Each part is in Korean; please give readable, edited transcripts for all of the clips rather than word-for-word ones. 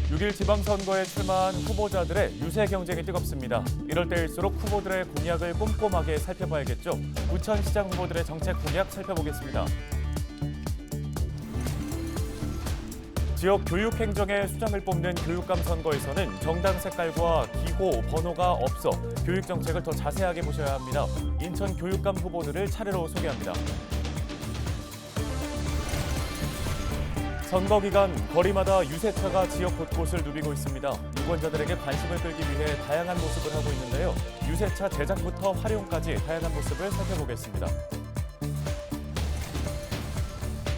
6일 지방선거에 출마한 후보자들의 유세 경쟁이 뜨겁습니다. 이럴 때일수록 후보들의 공약을 꼼꼼하게 살펴봐야겠죠. 부천시장 후보들의 정책 공약 살펴보겠습니다. 지역 교육행정의 수장을 뽑는 교육감 선거에서는 정당 색깔과 기호, 번호가 없어 교육 정책을 더 자세하게 보셔야 합니다. 인천 교육감 후보들을 차례로 소개합니다. 선거 기간 거리마다 유세차가 지역 곳곳을 누비고 있습니다. 유권자들에게 관심을 끌기 위해 다양한 모습을 하고 있는데요. 유세차 제작부터 활용까지 다양한 모습을 살펴보겠습니다.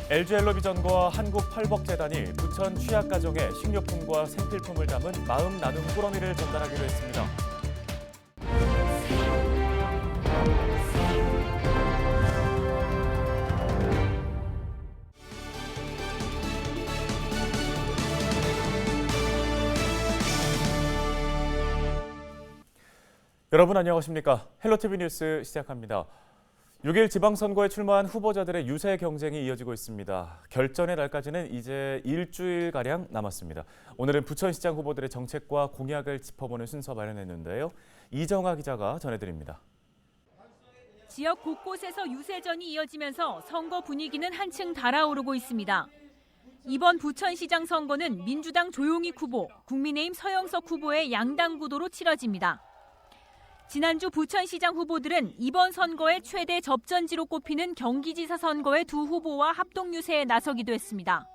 LG엘로비전과 한국팔복재단이 부천 취약가정에 식료품과 생필품을 담은 마음 나눔 꾸러미를 전달하기로 했습니다. 여러분 안녕하십니까? 헬로티비 뉴스 시작합니다. 6일 지방선거에 출마한 후보자들의 유세 경쟁이 이어지고 있습니다. 결전의 날까지는 이제 일주일가량 남았습니다. 오늘은 부천시장 후보들의 정책과 공약을 짚어보는 순서 마련했는데요. 이정아 기자가 전해드립니다. 지역 곳곳에서 유세전이 이어지면서 선거 분위기는 한층 달아오르고 있습니다. 이번 부천시장 선거는 민주당 조용익 후보, 국민의힘 서영석 후보의 양당 구도로 치러집니다. 지난주 부천시장 후보들은 이번 선거의 최대 접전지로 꼽히는 경기지사 선거의 두 후보와 합동 유세에 나서기도 했습니다.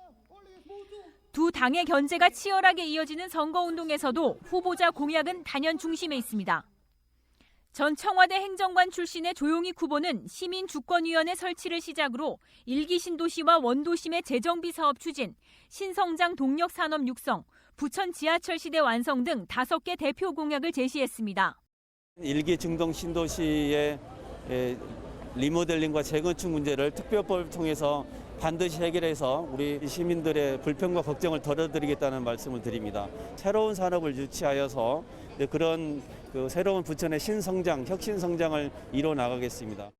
두 당의 견제가 치열하게 이어지는 선거운동에서도 후보자 공약은 단연 중심에 있습니다. 전 청와대 행정관 출신의 조용익 후보는 시민주권위원회 설치를 시작으로 일기 신도시와 원도심의 재정비 사업 추진, 신성장 동력산업 육성, 부천 지하철 시대 완성 등 5개 대표 공약을 제시했습니다. 일기 증동 신도시의 리모델링과 재건축 문제를 특별법을 통해서 반드시 해결해서 우리 시민들의 불평과 걱정을 덜어드리겠다는 말씀을 드립니다. 새로운 산업을 유치하여서 그런 새로운 부천의 신성장, 혁신성장을 이뤄 나가겠습니다.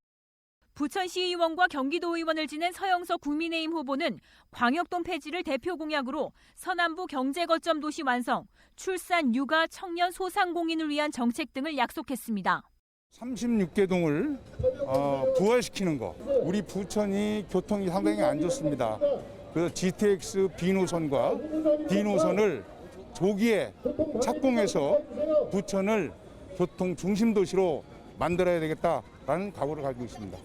부천시의원과 경기도의원을 지낸 서영석 국민의힘 후보는 광역동 폐지를 대표 공약으로 서남부 경제거점 도시 완성, 출산, 육아, 청년 소상공인을 위한 정책 등을 약속했습니다. 36개 동을 부활시키는 거. 우리 부천이 교통이 상당히 안 좋습니다. 그래서 GTX B노선과 D노선을 조기에 착공해서 부천을 교통 중심 도시로 만들어야 되겠다라는 각오를 가지고 있습니다.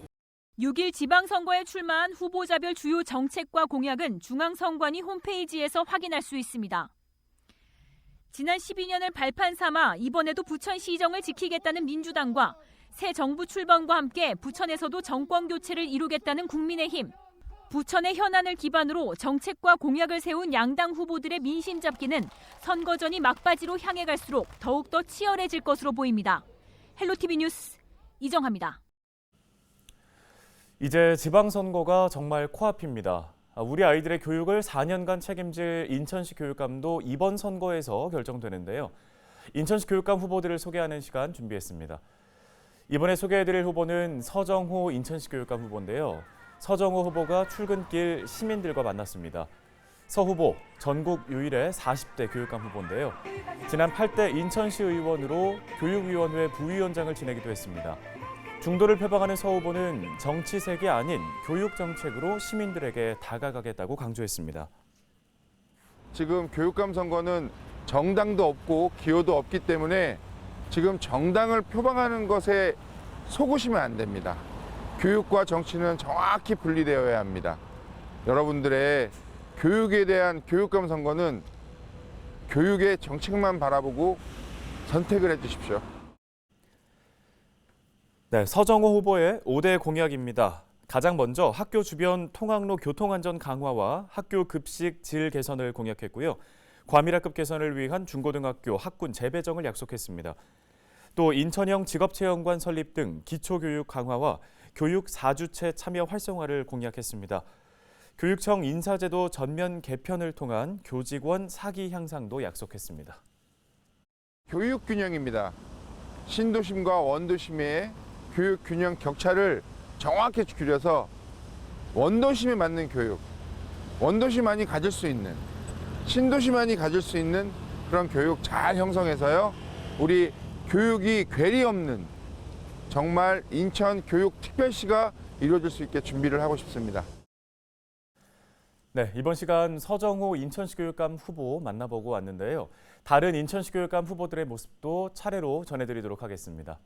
6일 지방선거에 출마한 후보자별 주요 정책과 공약은 중앙선관위 홈페이지에서 확인할 수 있습니다. 지난 12년을 발판 삼아 이번에도 부천시정을 지키겠다는 민주당과 새 정부 출범과 함께 부천에서도 정권 교체를 이루겠다는 국민의힘, 부천의 현안을 기반으로 정책과 공약을 세운 양당 후보들의 민심 잡기는 선거 전이 막바지로 향해 갈수록 더욱더 치열해질 것으로 보입니다. 헬로티비 뉴스 이정아입니다. 이제 지방선거가 정말 코앞입니다. 우리 아이들의 교육을 4년간 책임질 인천시 교육감도 이번 선거에서 결정되는데요. 인천시 교육감 후보들을 소개하는 시간 준비했습니다. 이번에 소개해드릴 후보는 서정호 인천시 교육감 후보인데요. 서정호 후보가 출근길 시민들과 만났습니다. 서 후보, 전국 유일의 40대 교육감 후보인데요. 지난 8대 인천시 의원으로 교육위원회 부위원장을 지내기도 했습니다. 중도를 표방하는 서 후보는 정치색이 아닌 교육 정책으로 시민들에게 다가가겠다고 강조했습니다. 지금 교육감 선거는 정당도 없고 기호도 없기 때문에 지금 정당을 표방하는 것에 속으시면 안 됩니다. 교육과 정치는 정확히 분리되어야 합니다. 여러분들의 교육에 대한 교육감 선거는 교육의 정책만 바라보고 선택을 해주십시오. 네, 서정호 후보의 5대 공약입니다. 가장 먼저 학교 주변 통학로 교통안전 강화와 학교 급식 질 개선을 공약했고요. 과밀학급 개선을 위한 중고등학교 학군 재배정을 약속했습니다. 또 인천형 직업체험관 설립 등 기초교육 강화와 교육 4주체 참여 활성화를 공약했습니다. 교육청 인사제도 전면 개편을 통한 교직원 사기 향상도 약속했습니다. 교육 균형입니다. 신도심과 원도심의 교육 균형 격차를 정확히 줄여서 원도심에 맞는 교육, 원도시만이 가질 수 있는 신도시만이 가질 수 있는 그런 교육 잘 형성해서요. 우리 교육이 괴리 없는 정말 인천 교육특별시가 이루어질 수 있게 준비를 하고 싶습니다. 네, 이번 시간 서정호 인천시 교육감 후보 만나보고 왔는데요. 다른 인천시 교육감 후보들의 모습도 차례로 전해드리도록 하겠습니다.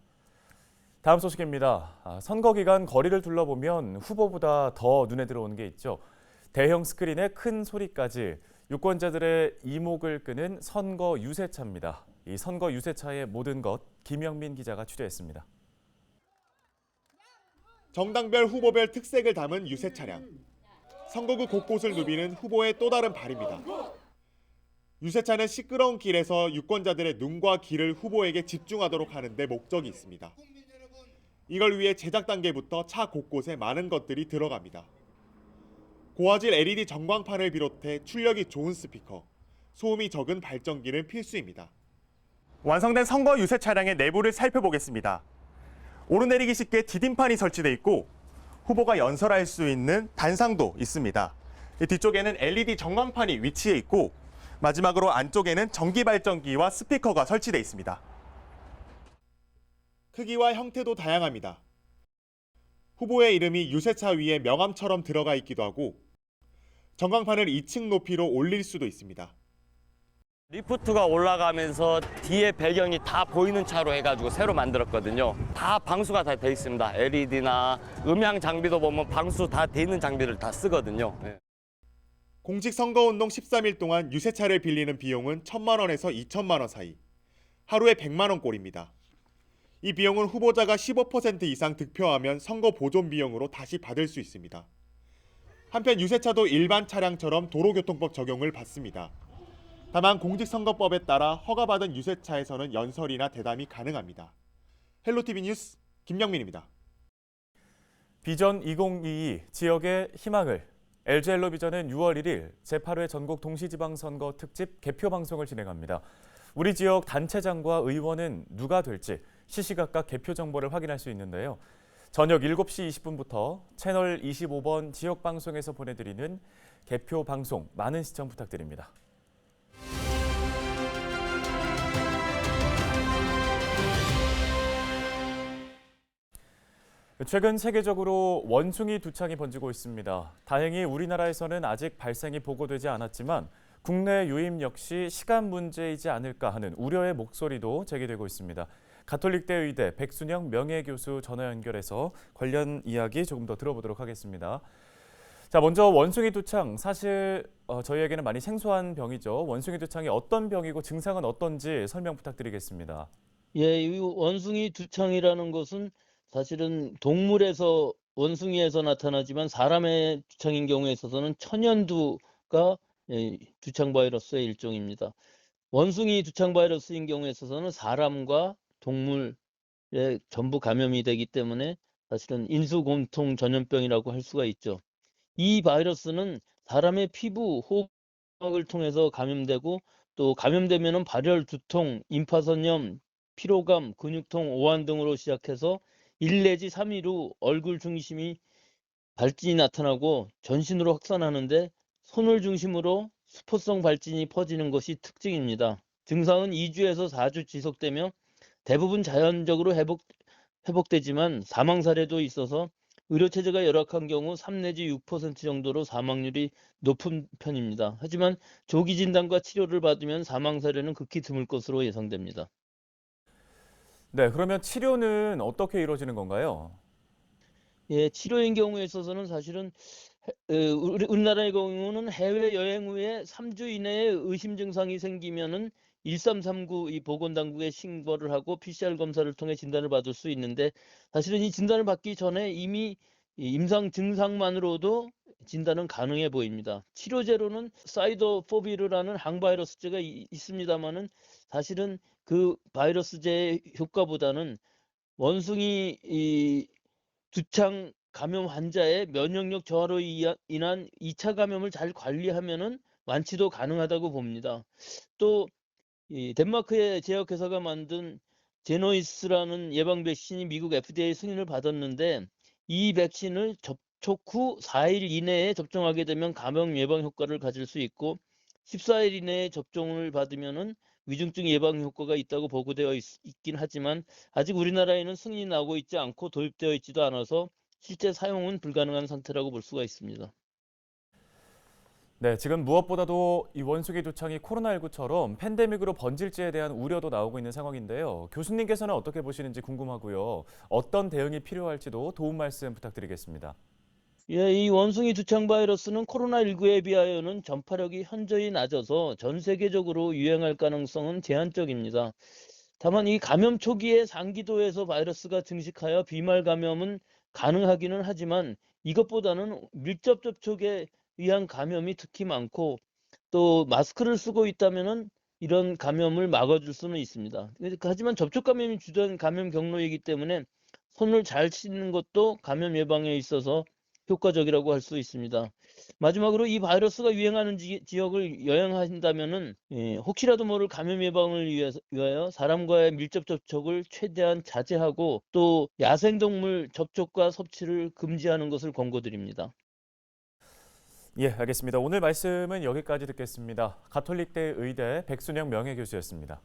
다음 소식입니다. 선거 기간 거리를 둘러보면 후보보다 더 눈에 들어오는 게 있죠. 대형 스크린에 큰 소리까지 유권자들의 이목을 끄는 선거 유세차입니다. 이 선거 유세차의 모든 것 김영민 기자가 취재했습니다. 정당별 후보별 특색을 담은 유세 차량. 선거구 곳곳을 누비는 후보의 또 다른 발입니다. 유세차는 시끄러운 길에서 유권자들의 눈과 귀를 후보에게 집중하도록 하는 데 목적이 있습니다. 이걸 위해 제작 단계부터 차 곳곳에 많은 것들이 들어갑니다. 고화질 LED 전광판을 비롯해 출력이 좋은 스피커, 소음이 적은 발전기는 필수입니다. 완성된 선거 유세 차량의 내부를 살펴보겠습니다. 오르내리기 쉽게 디딤판이 설치돼 있고 후보가 연설할 수 있는 단상도 있습니다. 뒤쪽에는 LED 전광판이 위치해 있고 마지막으로 안쪽에는 전기 발전기와 스피커가 설치돼 있습니다. 크기와 형태도 다양합니다. 후보의 이름이 유세차 위에 명함처럼 들어가 있기도 하고 전광판을 2층 높이로 올릴 수도 있습니다. 리프트가 올라가면서 뒤에 배경이 다 보이는 차로 해가지고 새로 만들었거든요. 다 방수가 다 돼 있습니다. LED나 음향 장비도 보면 방수 다 돼 있는 장비를 다 쓰거든요. 네. 공직선거운동 13일 동안 유세차를 빌리는 비용은 1,000만 원에서 2천만 원 사이, 하루에 100만 원 꼴입니다. 이 비용은 후보자가 15% 이상 득표하면 선거 보존 비용으로 다시 받을 수 있습니다. 한편 유세차도 일반 차량처럼 도로교통법 적용을 받습니다. 다만 공직선거법에 따라 허가받은 유세차에서는 연설이나 대담이 가능합니다. 헬로티비 뉴스 김영민입니다. 비전 2022 지역의 희망을 LG엘로비전은 6월 1일 제8회 전국 동시지방선거 특집 개표 방송을 진행합니다. 우리 지역 단체장과 의원은 누가 될지 시시각각 개표 정보를 확인할 수 있는데요. 저녁 7시 20분부터 채널 25번 지역방송에서 보내드리는 개표 방송 많은 시청 부탁드립니다. 최근 세계적으로 원숭이 두창이 번지고 있습니다. 다행히 우리나라에서는 아직 발생이 보고되지 않았지만 국내 유입 역시 시간 문제이지 않을까 하는 우려의 목소리도 제기되고 있습니다. 가톨릭대 의대 백순영 명예교수 전화 연결해서 관련 이야기 조금 더 들어보도록 하겠습니다. 자, 먼저 원숭이 두창, 사실 저희에게는 많이 생소한 병이죠. 원숭이 두창이 어떤 병이고 증상은 어떤지 설명 부탁드리겠습니다. 예, 이 원숭이 두창이라는 것은 사실은 동물에서 원숭이에서 나타나지만 사람의 두창인 경우에 있어서는 천연두가 두창 바이러스의 일종입니다. 원숭이 두창 바이러스인 경우에 있어서는 사람과 동물에 전부 감염이 되기 때문에 사실은 인수공통 전염병이라고 할 수가 있죠. 이 바이러스는 사람의 피부, 호흡을 통해서 감염되고 또 감염되면은 발열, 두통, 임파선염, 피로감, 근육통, 오한 등으로 시작해서 1 내지 3일 후 얼굴 중심이 발진이 나타나고 전신으로 확산하는데 손을 중심으로 수포성 발진이 퍼지는 것이 특징입니다. 증상은 2주에서 4주 지속되며 대부분 자연적으로 회복되지만 사망 사례도 있어서 의료체제가 열악한 경우 3 내지 6% 정도로 사망률이 높은 편입니다. 하지만 조기 진단과 치료를 받으면 사망 사례는 극히 드물 것으로 예상됩니다. 네, 그러면 치료는 어떻게 이루어지는 건가요? 예, 치료인 경우에 있어서는 사실은 우리나라의 경우는 해외 여행 후에 3주 이내에 의심 증상이 생기면은 1339 이 보건당국에 신고를 하고 PCR 검사를 통해 진단을 받을 수 있는데 사실은 이 진단을 받기 전에 이미 임상 증상만으로도 진단은 가능해 보입니다. 치료제로는 사이도포비르라는 항바이러스제가 있습니다만은 사실은 그 바이러스제의 효과보다는 원숭이 두창 감염 환자의 면역력 저하로 인한 2차 감염을 잘 관리하면은 완치도 가능하다고 봅니다. 또 이 덴마크의 제약회사가 만든 제노이스라는 예방 백신이 미국 FDA 승인을 받았는데 이 백신을 접촉 후 4일 이내에 접종하게 되면 감염 예방 효과를 가질 수 있고 14일 이내에 접종을 받으면은 위중증 예방 효과가 있다고 보고되어 있긴 하지만 아직 우리나라에는 승인이 나오고 있지 않고 도입되어 있지도 않아서 실제 사용은 불가능한 상태라고 볼 수가 있습니다. 네, 지금 무엇보다도 이 원숭이 두창이 코로나19처럼 팬데믹으로 번질지에 대한 우려도 나오고 있는 상황인데요. 교수님께서는 어떻게 보시는지 궁금하고요. 어떤 대응이 필요할지도 도움 말씀 부탁드리겠습니다. 예, 이 원숭이 두창 바이러스는 코로나19에 비하여는 전파력이 현저히 낮아서 전 세계적으로 유행할 가능성은 제한적입니다. 다만 이 감염 초기에 상기도에서 바이러스가 증식하여 비말 감염은 가능하기는 하지만 이것보다는 밀접 접촉에 의한 감염이 특히 많고 또 마스크를 쓰고 있다면은 이런 감염을 막아줄 수는 있습니다. 하지만 접촉 감염이 주된 감염 경로이기 때문에 손을 잘 씻는 것도 감염 예방에 있어서 효과적이라고 할 수 있습니다. 마지막으로 이 바이러스가 유행하는 지역을 여행하신다면은 혹시라도 모를 감염 예방을 위하여 사람과의 밀접 접촉을 최대한 자제하고 또 야생동물 접촉과 섭취를 금지하는 것을 권고드립니다. 예, 알겠습니다. 오늘 말씀은 여기까지 듣겠습니다. 가톨릭대 의대 백순영 명예교수였습니다.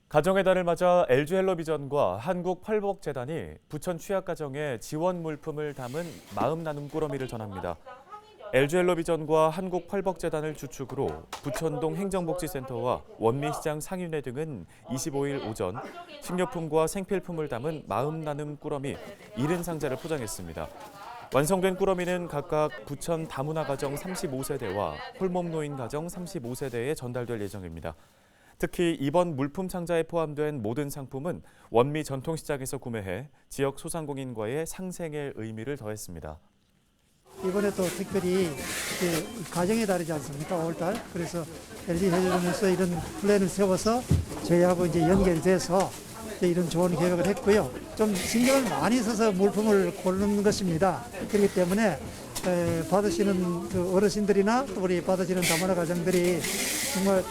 가정의 달을 맞아 LG 헬로비전과 한국펄벅재단이 부천 취약가정에 지원 물품을 담은 마음 나눔 꾸러미를 전합니다. LG 헬로비전과 한국펄벅재단을 주축으로 부천동 행정복지센터와 원미시장 상인회 등은 25일 오전 식료품과 생필품을 담은 마음 나눔 꾸러미 70상자를 포장했습니다. 완성된 꾸러미는 각각 부천 다문화 가정 35세대와 홀몸노인 가정 35세대에 전달될 예정입니다. 특히 이번 물품 상자에 포함된 모든 상품은 원미 전통시장에서 구매해 지역 소상공인과의 상생의 의미를 더했습니다. 이번에 또 특별히 가정의 달이지 않습니까? 5월달. 그래서 LG 헬로비전에서 이런 플랜을 세워서 저희하고 이제 연결돼서 이런 좋은 계획을 했고요. 좀 신경을 많이 써서 물품을 고르는 것입니다. 그렇기 때문에 받으시는 그 어르신들이나 또 우리 받으시는 다문화 가정들이 정말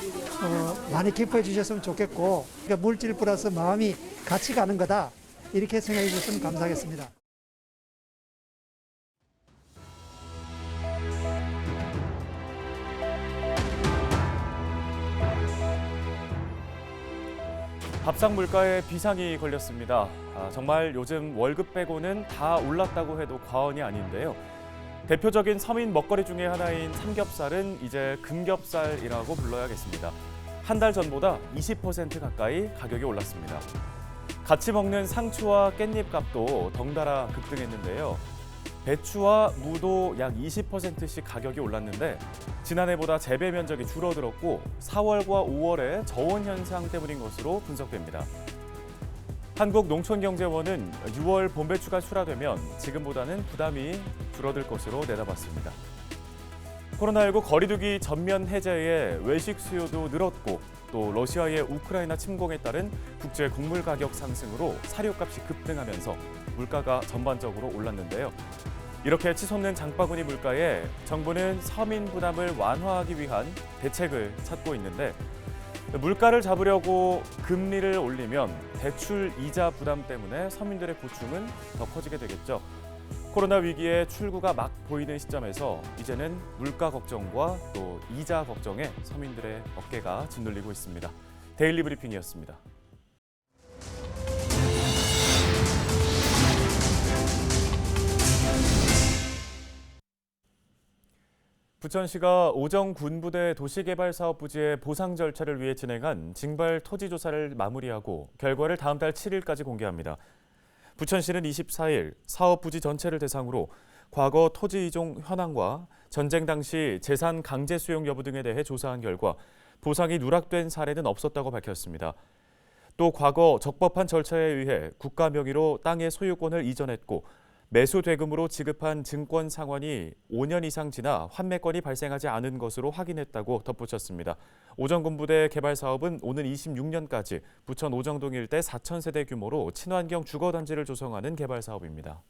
많이 기뻐해 주셨으면 좋겠고, 그러니까 물질 플러스 마음이 같이 가는 거다, 이렇게 생각해 주셨으면 감사하겠습니다. 밥상 물가에 비상이 걸렸습니다. 정말 요즘 월급 빼고는 다 올랐다고 해도 과언이 아닌데요. 대표적인 서민 먹거리 중에 하나인 삼겹살은 이제 금겹살이라고 불러야겠습니다. 한 달 전보다 20% 가까이 가격이 올랐습니다. 같이 먹는 상추와 깻잎 값도 덩달아 급등했는데요. 배추와 무도 약 20%씩 가격이 올랐는데 지난해보다 재배 면적이 줄어들었고 4월과 5월의 저온 현상 때문인 것으로 분석됩니다. 한국농촌경제원은 6월 봄배추가 출하되면 지금보다는 부담이 줄어들 것으로 내다봤습니다. 코로나19 거리두기 전면 해제에 외식 수요도 늘었고 또 러시아의 우크라이나 침공에 따른 국제 곡물 가격 상승으로 사료값이 급등하면서 물가가 전반적으로 올랐는데요. 이렇게 치솟는 장바구니 물가에 정부는 서민 부담을 완화하기 위한 대책을 찾고 있는데 물가를 잡으려고 금리를 올리면 대출 이자 부담 때문에 서민들의 고충은 더 커지게 되겠죠. 코로나 위기에 출구가 막 보이는 시점에서 이제는 물가 걱정과 또 이자 걱정에 서민들의 어깨가 짓눌리고 있습니다. 데일리 브리핑이었습니다. 부천시가 오정군부대 도시개발사업부지의 보상 절차를 위해 진행한 징발 토지조사를 마무리하고 결과를 다음 달 7일까지 공개합니다. 부천시는 24일 사업부지 전체를 대상으로 과거 토지 이종 현황과 전쟁 당시 재산 강제 수용 여부 등에 대해 조사한 결과 보상이 누락된 사례는 없었다고 밝혔습니다. 또 과거 적법한 절차에 의해 국가 명의로 땅의 소유권을 이전했고 매수 대금으로 지급한 증권 상환이 5년 이상 지나 환매건이 발생하지 않은 것으로 확인했다고 덧붙였습니다. 오정군부대 개발 사업은 오는 26년까지 부천 오정동 일대 4,000세대 규모로 친환경 주거단지를 조성하는 개발 사업입니다.